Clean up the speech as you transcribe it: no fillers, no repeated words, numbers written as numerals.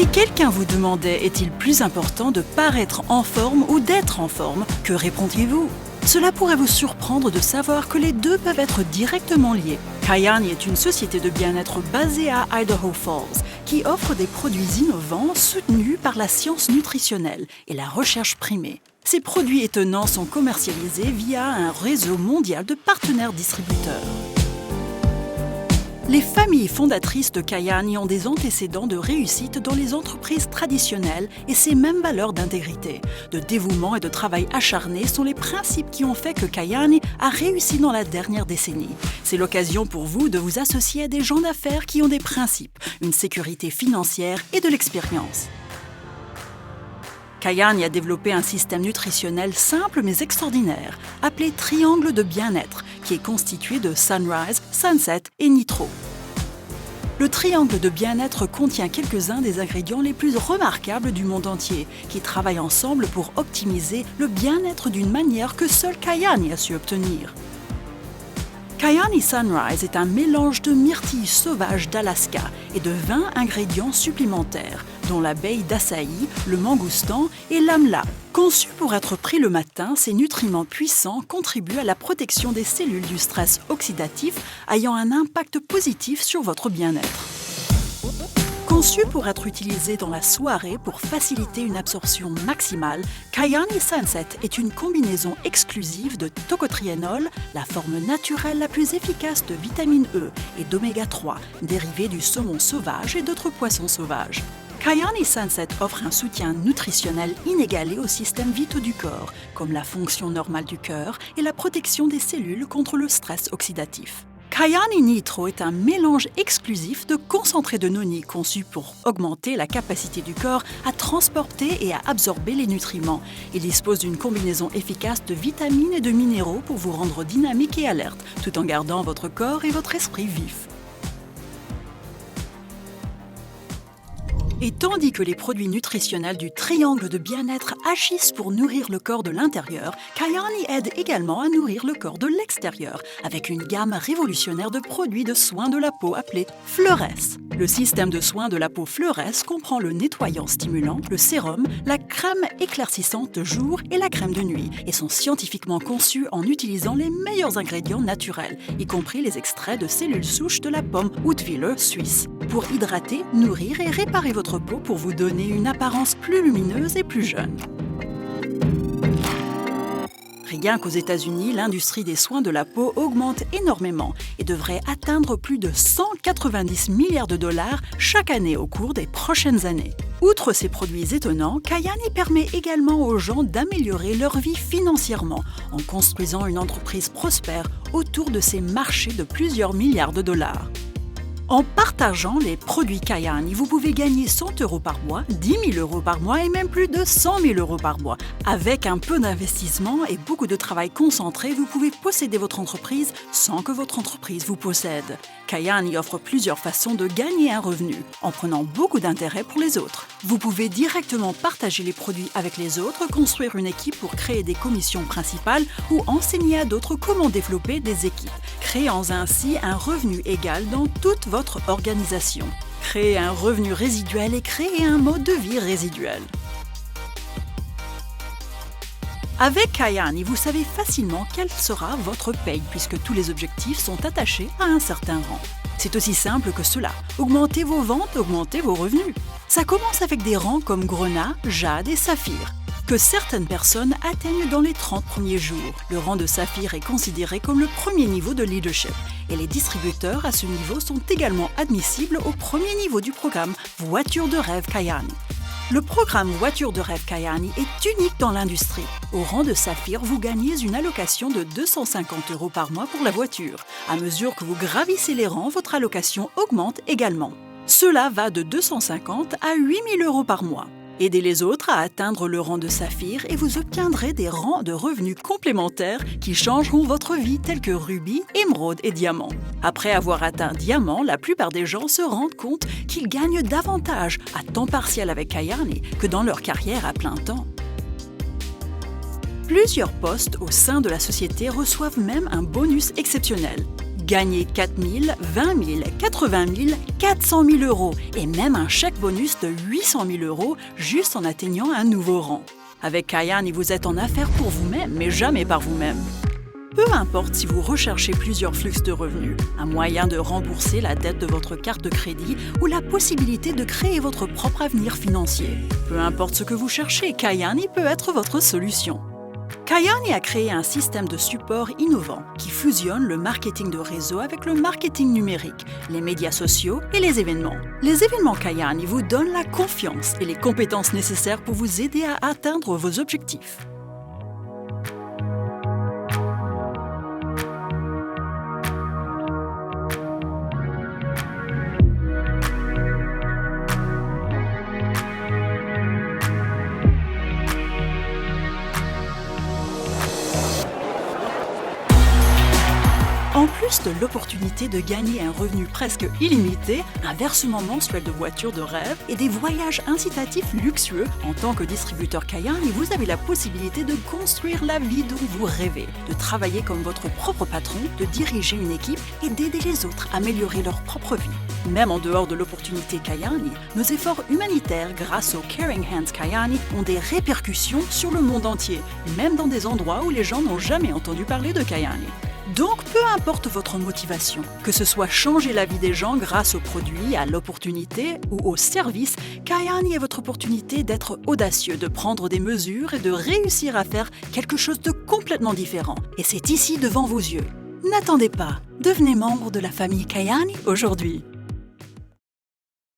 Si quelqu'un vous demandait est-il plus important de paraître en forme ou d'être en forme, que répondriez-vous? Cela pourrait vous surprendre de savoir que les deux peuvent être directement liés. Kyani est une société de bien-être basée à Idaho Falls qui offre des produits innovants soutenus par la science nutritionnelle et la recherche primée. Ces produits étonnants sont commercialisés via un réseau mondial de partenaires distributeurs. Les familles fondatrices de Kyani ont des antécédents de réussite dans les entreprises traditionnelles et ces mêmes valeurs d'intégrité, de dévouement et de travail acharné sont les principes qui ont fait que Kyani a réussi dans la dernière décennie. C'est l'occasion pour vous de vous associer à des gens d'affaires qui ont des principes, une sécurité financière et de l'expérience. Kyani a développé un système nutritionnel simple mais extraordinaire, appelé Triangle de bien-être, qui est constitué de Sunrise, Sunset et Nitro. Le triangle de bien-être contient quelques-uns des ingrédients les plus remarquables du monde entier, qui travaillent ensemble pour optimiser le bien-être d'une manière que seul Kyani a su obtenir. Kyani Sunrise est un mélange de myrtilles sauvages d'Alaska et de 20 ingrédients supplémentaires, dont l'abeille d'açaï, le mangoustan et l'amla. Conçus pour être pris le matin, ces nutriments puissants contribuent à la protection des cellules du stress oxydatif, ayant un impact positif sur votre bien-être. Conçu pour être utilisé dans la soirée pour faciliter une absorption maximale, Kyani Sunset est une combinaison exclusive de tocotriénol, la forme naturelle la plus efficace de vitamine E et d'oméga 3, dérivés du saumon sauvage et d'autres poissons sauvages. Kyani Sunset offre un soutien nutritionnel inégalé aux systèmes vitaux du corps, comme la fonction normale du cœur et la protection des cellules contre le stress oxydatif. Kyani Nitro est un mélange exclusif de concentré de noni conçu pour augmenter la capacité du corps à transporter et à absorber les nutriments. Il dispose d'une combinaison efficace de vitamines et de minéraux pour vous rendre dynamique et alerte, tout en gardant votre corps et votre esprit vifs. Et tandis que les produits nutritionnels du triangle de bien-être agissent pour nourrir le corps de l'intérieur, Kyani aide également à nourrir le corps de l'extérieur avec une gamme révolutionnaire de produits de soins de la peau appelée Fleuresse. Le système de soins de la peau Fleuresse comprend le nettoyant stimulant, le sérum, la crème éclaircissante de jour et la crème de nuit et sont scientifiquement conçus en utilisant les meilleurs ingrédients naturels, y compris les extraits de cellules souches de la pomme Outwiller suisse, pour hydrater, nourrir et réparer votre peau pour vous donner une apparence plus lumineuse et plus jeune. Rien qu'aux États-Unis, l'industrie des soins de la peau augmente énormément et devrait atteindre plus de 190 milliards de dollars chaque année au cours des prochaines années. Outre ces produits étonnants, Kyani permet également aux gens d'améliorer leur vie financièrement en construisant une entreprise prospère autour de ces marchés de plusieurs milliards de dollars. En partageant les produits Kyani, vous pouvez gagner 100 € par mois, 10 000 € par mois et même plus de 100 000 € par mois. Avec un peu d'investissement et beaucoup de travail concentré, vous pouvez posséder votre entreprise sans que votre entreprise vous possède. Kyani offre plusieurs façons de gagner un revenu, en prenant beaucoup d'intérêt pour les autres. Vous pouvez directement partager les produits avec les autres, construire une équipe pour créer des commissions principales ou enseigner à d'autres comment développer des équipes, créant ainsi un revenu égal dans toute votre organisation. Créer un revenu résiduel et créer un mode de vie résiduel. Avec Kyani, vous savez facilement quelle sera votre paye puisque tous les objectifs sont attachés à un certain rang. C'est aussi simple que cela. Augmentez vos ventes, augmentez vos revenus. Ça commence avec des rangs comme Grenat, Jade et Saphir, que certaines personnes atteignent dans les 30 premiers jours. Le rang de Saphir est considéré comme le premier niveau de leadership et les distributeurs à ce niveau sont également admissibles au premier niveau du programme Voiture de rêve Kyani. Le programme Voiture de rêve Kyani est unique dans l'industrie. Au rang de Saphir, vous gagnez une allocation de 250 € par mois pour la voiture. À mesure que vous gravissez les rangs, votre allocation augmente également. Cela va de 250 à 8 000 € par mois. Aidez les autres à atteindre le rang de Saphir et vous obtiendrez des rangs de revenus complémentaires qui changeront votre vie tels que Rubis, Émeraude et Diamant. Après avoir atteint Diamant, la plupart des gens se rendent compte qu'ils gagnent davantage à temps partiel avec Kyani que dans leur carrière à plein temps. Plusieurs postes au sein de la société reçoivent même un bonus exceptionnel. Gagnez 4 000, 20 000, 80 000, 400 000 euros et même un chèque bonus de 800 000 euros juste en atteignant un nouveau rang. Avec Kyani, vous êtes en affaires pour vous-même, mais jamais par vous-même. Peu importe si vous recherchez plusieurs flux de revenus, un moyen de rembourser la dette de votre carte de crédit ou la possibilité de créer votre propre avenir financier. Peu importe ce que vous cherchez, Kyani peut être votre solution. Kyani a créé un système de support innovant qui fusionne le marketing de réseau avec le marketing numérique, les médias sociaux et les événements. Les événements Kyani vous donnent la confiance et les compétences nécessaires pour vous aider à atteindre vos objectifs. En plus de l'opportunité de gagner un revenu presque illimité, un versement mensuel de voitures de rêve et des voyages incitatifs luxueux, en tant que distributeur Kyani, vous avez la possibilité de construire la vie dont vous rêvez, de travailler comme votre propre patron, de diriger une équipe et d'aider les autres à améliorer leur propre vie. Même en dehors de l'opportunité Kyani, nos efforts humanitaires grâce au Caring Hands Kyani ont des répercussions sur le monde entier, même dans des endroits où les gens n'ont jamais entendu parler de Kyani. Donc, peu importe votre motivation, que ce soit changer la vie des gens grâce aux produits, à l'opportunité ou au service, Kyani est votre opportunité d'être audacieux, de prendre des mesures et de réussir à faire quelque chose de complètement différent. Et c'est ici devant vos yeux. N'attendez pas, devenez membre de la famille Kyani aujourd'hui.